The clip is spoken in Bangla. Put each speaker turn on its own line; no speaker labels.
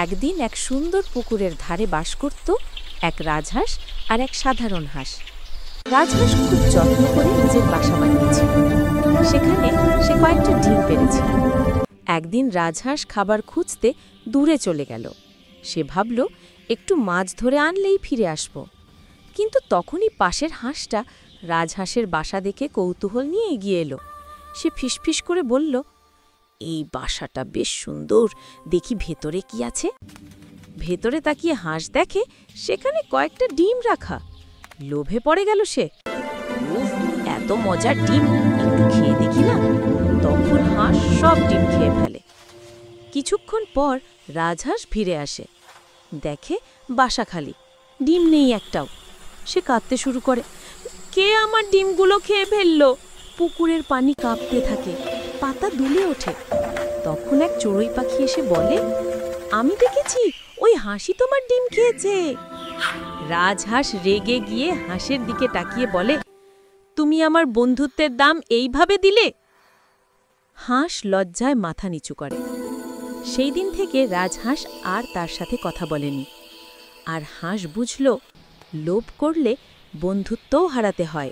একদিন এক সুন্দর পুকুরের ধারে বাস করত এক রাজহাঁস আর এক সাধারণ হাঁস। রাজহাঁস খুব যত্ন করে নিজের বাসা বানিয়েছিল। সেখানে সে কয়েকটা ডিম পেড়েছিল। একদিন রাজহাঁস খাবার খুঁজতে দূরে চলে গেল। সে ভাবল একটু মাছ ধরে আনলেই ফিরে আসব। কিন্তু তখনই পাশের হাঁসটা রাজহাঁসের বাসা দেখে কৌতূহল নিয়ে এগিয়ে এলো। সে ফিসফিস করে বলল, এই বাসাটা বেশ সুন্দর, দেখি ভেতরে কি আছে। ভেতরে তাকিয়ে হাঁস দেখে সেখানে কয়েকটা ডিম রাখা। লোভে পড়ে গেল সে। উফ, এত মজার ডিম, একটু খেয়ে দেখি না। তখন হাঁস সব ডিম খেয়ে ফেলে। কিছুক্ষণ পর রাজহাঁস ফিরে আসে, দেখে বাসা খালি, ডিম নেই একটাও। সে কাঁদতে শুরু করে, কে আমার ডিমগুলো খেয়ে ফেললো? পুকুরের পানি কাঁপতে থাকে, পাতা দুলে ওঠে। তখন এক চড়ুই পাখি এসে বলে, আমি দেখেছি ওই হাঁসই তোমার ডিম খেয়েছে। রাজহাঁস রেগে গিয়ে হাঁসের দিকে তাকিয়ে বলে, তুমি আমার বন্ধুত্বের দাম এইভাবে দিলে? হাঁস লজ্জায় মাথা নিচু করে। সেই দিন থেকে রাজহাঁস আর তার সাথে কথা বলেনি। আর হাঁস বুঝল, লোভ করলে বন্ধুত্বও হারাতে হয়।